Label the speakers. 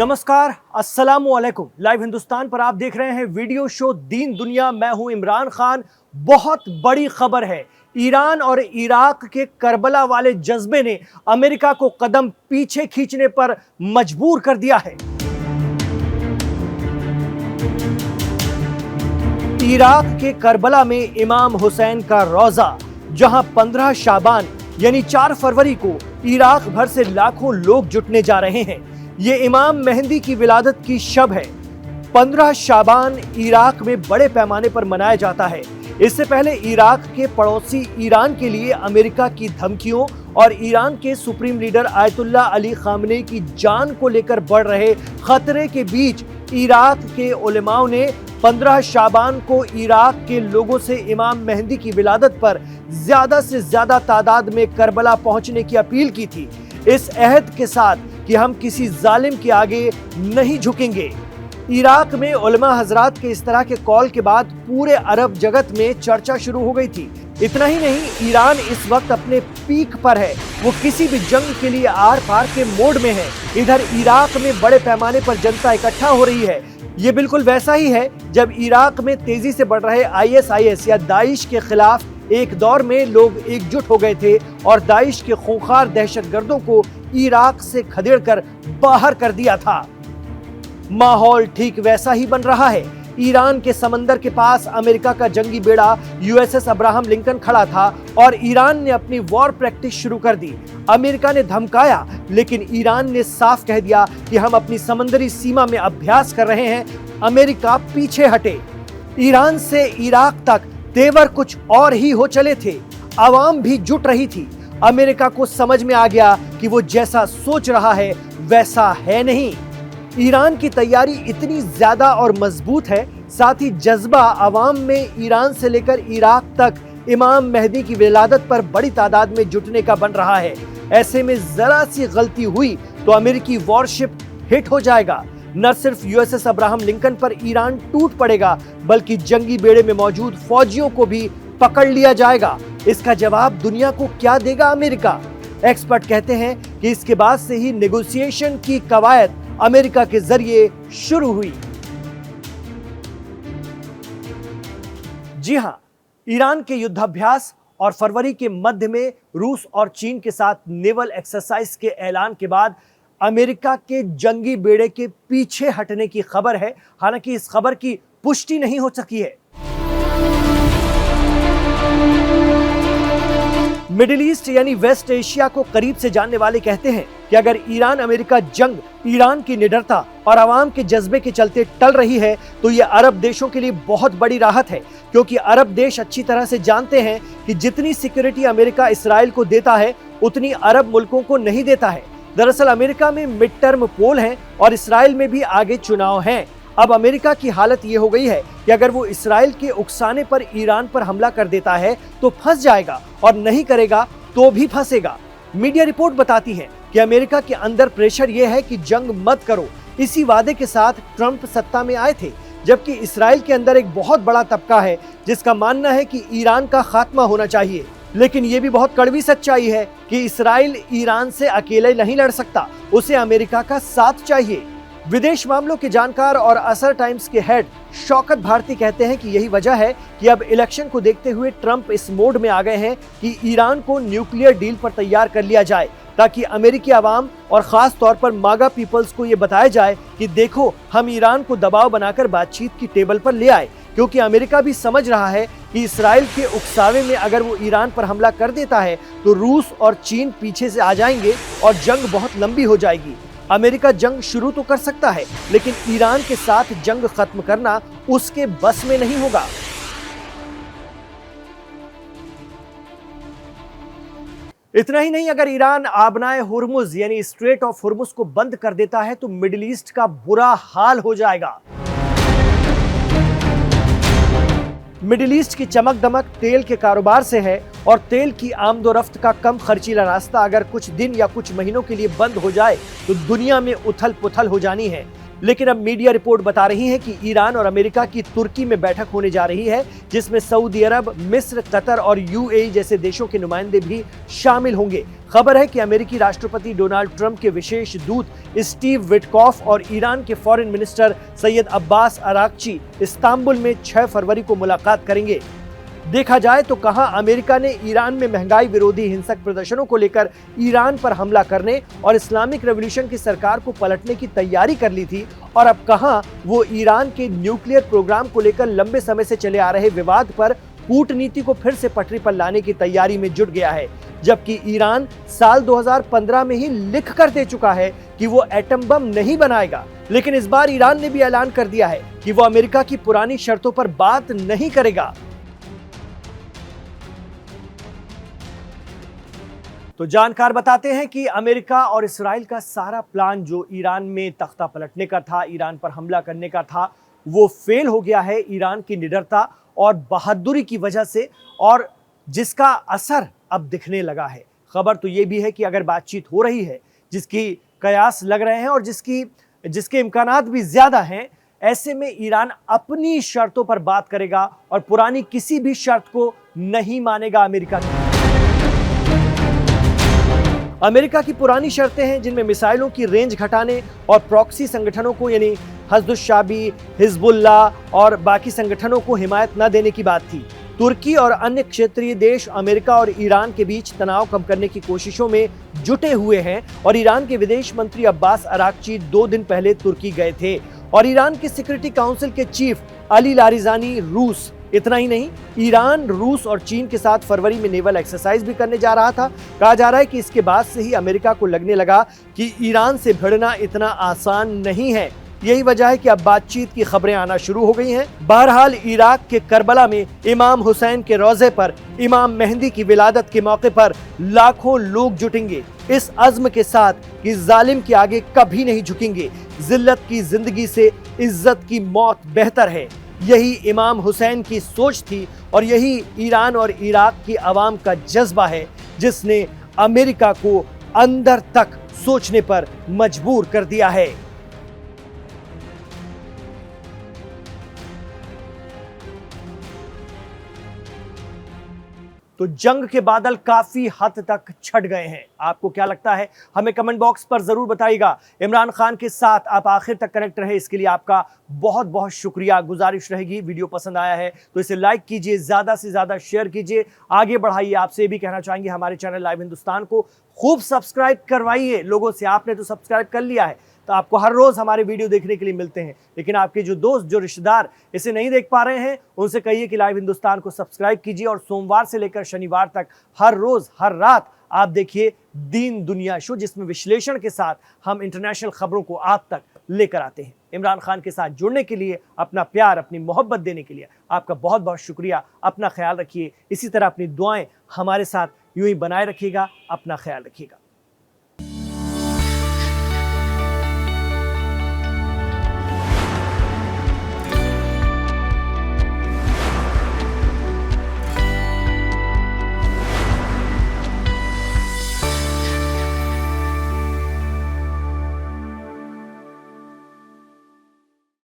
Speaker 1: नमस्कार, अस्सलामुअलैकुम। लाइव हिंदुस्तान पर आप देख रहे हैं वीडियो शो दीन दुनिया। मैं हूं इमरान खान। बहुत बड़ी खबर है। ईरान और इराक के करबला वाले जज्बे ने अमेरिका को कदम पीछे खींचने पर मजबूर कर दिया है। इराक के करबला में इमाम हुसैन का रोजा, जहां 15 शाबान यानी 4 फरवरी को इराक भर से लाखों लोग जुटने जा रहे हैं। ये इमाम मेहंदी की विलादत की शब है। 15 शाबान इराक में बड़े पैमाने पर मनाया जाता है। इससे पहले इराक के पड़ोसी ईरान के लिए अमेरिका की धमकियों और ईरान के supreme leader ayatollah Ali Khamenei की जान को लेकर बढ़ रहे खतरे के बीच इराक के उलेमाओं ने 15 शाबान को इराक के लोगों से इमाम मेहंदी की विलादत पर ज्यादा से ज्यादा तादाद में करबला पहुंचने की अपील की थी, इस अहद के साथ कि हम किसी जालिम के आगे नहीं झुकेंगे। इराक में उलमा हजरात के इस तरह के कॉल के बाद पूरे अरब जगत में चर्चा शुरू हो गई थी। इतना ही नहीं, ईरान इस वक्त अपने पीक पर है। वो किसी भी जंग के लिए आर पार के मोड में है। इधर इराक में बड़े पैमाने पर जनता इकट्ठा हो रही है। ये बिल्कुल वैसा ही है जब इराक में तेजी से बढ़ रहे ISIS या दाइश के खिलाफ एक दौर में लोग एकजुट हो गए थे और दाइश के खूंखार दहशतगर्दों को इराक से खदेड़कर बाहर कर दिया था। माहौल ठीक वैसा ही बन रहा है। ईरान के समंदर के पास अमेरिका का जंगी बेड़ा USS अब्राहम लिंकन खड़ा था और ईरान ने अपनी वॉर प्रैक्टिस शुरू कर दी। अमेरिका ने धमकाया, लेकिन ईरान ने साफ कह दिया कि हम अपनी समंदरी सीमा में अभ्यास कर रहे हैं। अमेरिका पीछे हटे। ईरान से इराक तक तेवर कुछ और ही हो चले थे। आवाम भी जुट रही थी। अमेरिका को समझ में आ गया कि वो जैसा सोच रहा है वैसा है नहीं। ईरान की तैयारी इतनी ज्यादा और मजबूत है, साथ ही जज्बा आवाम में ईरान से लेकर इराक तक इमाम मेहदी की विलादत पर बड़ी तादाद में जुटने का बन रहा है। ऐसे में जरा सी गलती हुई तो अमेरिकी वॉरशिप हिट हो जाएगा। न सिर्फ USS अब्राहम लिंकन पर ईरान टूट पड़ेगा, बल्कि जंगी बेड़े में मौजूद फौजियों को भी पकड़ लिया जाएगा। इसका जवाब दुनिया को क्या देगा अमेरिका? एक्सपर्ट कहते हैं कि इसके बाद से ही नेगोशिएशन की कवायद अमेरिका के जरिए शुरू हुई। जी हां, ईरान के युद्धाभ्यास और फरवरी के मध्य में रूस और चीन के साथ नेवल एक्सरसाइज के ऐलान के बाद अमेरिका के जंगी बेड़े के पीछे हटने की खबर है। हालांकि इस खबर की पुष्टि नहीं हो सकी है। मिडिल ईस्ट यानी वेस्ट एशिया को करीब से जानने वाले कहते हैं कि अगर ईरान अमेरिका जंग ईरान की निडरता और आवाम के जज्बे के चलते टल रही है तो ये अरब देशों के लिए बहुत बड़ी राहत है, क्योंकि अरब देश अच्छी तरह से जानते हैं कि जितनी सिक्योरिटी अमेरिका इसराइल को देता है उतनी अरब मुल्कों को नहीं देता है। दरअसल अमेरिका में मिड टर्म पोल हैं और इसराइल में भी आगे चुनाव हैं। अब अमेरिका की हालत ये हो गई है कि अगर वो इसराइल के उकसाने पर ईरान पर हमला कर देता है तो फंस जाएगा, और नहीं करेगा तो भी फंसेगा। मीडिया रिपोर्ट बताती है कि अमेरिका के अंदर प्रेशर ये है कि जंग मत करो। इसी वादे के साथ ट्रंप सत्ता में आए थे, जबकि इसराइल के अंदर एक बहुत बड़ा तबका है जिसका मानना है कि ईरान का खात्मा होना चाहिए। लेकिन ये भी बहुत कड़वी सच्चाई है कि इसराइल ईरान से अकेले नहीं लड़ सकता, उसे अमेरिका का साथ चाहिए। विदेश मामलों के जानकार और असर टाइम्स के हेड शौकत भारती कहते हैं कि यही वजह है कि अब इलेक्शन को देखते हुए ट्रंप इस मोड में आ गए हैं कि ईरान को न्यूक्लियर डील पर तैयार कर लिया जाए, ताकि अमेरिकी आवाम और खास तौर पर मागा पीपल्स को ये बताया जाए कि देखो, हम ईरान को दबाव बनाकर बातचीत की टेबल पर ले आए। क्योंकि अमेरिका भी समझ रहा है कि इसराइल के उकसावे में अगर वो ईरान पर हमला कर देता है तो रूस और चीन पीछे से आ जाएंगे और जंग बहुत लंबी हो जाएगी। अमेरिका जंग शुरू तो कर सकता है, लेकिन ईरान के साथ जंग खत्म करना उसके बस में नहीं होगा। इतना ही नहीं, अगर ईरान आबनाए हुर्मुज यानी स्ट्रेट ऑफ हुर्मुज को बंद कर देता है तो मिडिल ईस्ट का बुरा हाल हो जाएगा। मिडिल ईस्ट की चमक दमक तेल के कारोबार से है, और तेल की आमदोरफ्त का कम खर्चीला रास्ता अगर कुछ दिन या कुछ महीनों के लिए बंद हो जाए तो दुनिया में उथल पुथल हो जानी है। लेकिन अब मीडिया रिपोर्ट बता रही है कि ईरान और अमेरिका की तुर्की में बैठक होने जा रही है, जिसमें सऊदी अरब, मिस्र, कतर और यूएई जैसे देशों के नुमाइंदे भी शामिल होंगे। खबर है कि अमेरिकी राष्ट्रपति डोनाल्ड ट्रंप के विशेष दूत स्टीव विटकॉफ और ईरान के foreign minister Syed Abbas Araghchi Istanbul में 6 फरवरी को मुलाकात करेंगे। देखा जाए तो कहां अमेरिका ने ईरान में महंगाई विरोधी हिंसक प्रदर्शनों को लेकर ईरान पर हमला करने और इस्लामिक रेवोल्यूशन की सरकार को पलटने की तैयारी कर ली थी, और अब कहां वो ईरान के न्यूक्लियर प्रोग्राम को लेकर लंबे समय से चले आ रहे विवाद पर कूटनीति को फिर से पटरी पर लाने की तैयारी में जुट गया है। जबकि ईरान साल 2015 में ही लिख कर दे चुका है कि वो एटम बम नहीं बनाएगा, लेकिन इस बार ईरान ने भी ऐलान कर दिया है कि वो अमेरिका की पुरानी शर्तों पर बात नहीं करेगा। तो जानकार बताते हैं कि अमेरिका और इस्राइल का सारा प्लान जो ईरान में तख्ता पलटने का था, ईरान पर हमला करने का था, वो फेल हो गया है ईरान की निडरता और बहादुरी की वजह से, और जिसका असर अब दिखने लगा है। खबर तो ये भी है कि अगर बातचीत हो रही है, जिसकी कयास लग रहे हैं और जिसके इम्कानात भी ज्यादा हैं, ऐसे में ईरान अपनी शर्तों पर बात करेगा और पुरानी किसी भी शर्त को नहीं मानेगा। अमेरिका की पुरानी शर्तें हैं जिनमें मिसाइलों की रेंज घटाने और प्रॉक्सी संगठनों को यानी हज़्दुश्शाबी, हिजबुल्लाह और बाकी संगठनों को हिमायत न देने की बात थी। तुर्की और अन्य क्षेत्रीय देश अमेरिका और ईरान के बीच तनाव कम करने की कोशिशों में जुटे हुए हैं, और ईरान के विदेश मंत्री अब्बास अराक्ची 2 दिन पहले तुर्की गए थे, और ईरान के सिक्योरिटी काउंसिल के चीफ अली लारिजानी रूस। इतना ही नहीं, ईरान रूस और चीन के साथ फरवरी में नेवल एक्सरसाइज भी करने जा रहा था। कहा जा रहा है कि इसके बाद से ही अमेरिका को लगने लगा कि ईरान से भिड़ना इतना आसान नहीं है। यही वजह है कि अब बातचीत की खबरें आना शुरू हो गई हैं। बहरहाल इराक के करबला में इमाम हुसैन के रोजे पर इमाम मेहंदी की विलादत के मौके पर लाखों लोग जुटेंगे, इस अज़्म के साथ कि जालिम के आगे कभी नहीं झुकेंगे। जिल्लत की जिंदगी से इज्जत की मौत बेहतर है, यही इमाम हुसैन की सोच थी, और यही ईरान और इराक की आवाम का जज्बा है जिसने अमेरिका को अंदर तक सोचने पर मजबूर कर दिया है। तो जंग के बादल काफी हद तक छट गए हैं। आपको क्या लगता है, हमें कमेंट बॉक्स पर जरूर बताइएगा। इमरान खान के साथ आप आखिर तक कनेक्ट रहे, इसके लिए आपका बहुत बहुत शुक्रिया। गुजारिश रहेगी, वीडियो पसंद आया है तो इसे लाइक कीजिए, ज्यादा से ज्यादा शेयर कीजिए, आगे बढ़ाइए। आपसे भी कहना चाहेंगे हमारे चैनल लाइव हिंदुस्तान को खूब सब्सक्राइब करवाइए लोगों से। आपने तो सब्सक्राइब कर लिया है तो आपको हर रोज हमारे वीडियो देखने के लिए मिलते हैं, लेकिन आपके जो दोस्त, जो रिश्तेदार इसे नहीं देख पा रहे हैं, उनसे कहिए कि लाइव हिंदुस्तान को सब्सक्राइब कीजिए, और सोमवार से लेकर शनिवार तक हर रोज हर रात आप देखिए दीन दुनिया शो, जिसमें विश्लेषण के साथ हम इंटरनेशनल खबरों को आप तक लेकर आते हैं। इमरान खान के साथ जुड़ने के लिए, अपना प्यार, अपनी मोहब्बत देने के लिए आपका बहुत बहुत शुक्रिया। अपना ख्याल रखिए, इसी तरह अपनी दुआएं हमारे साथ यूं ही बनाए रखिएगा। अपना ख्याल रखिएगा।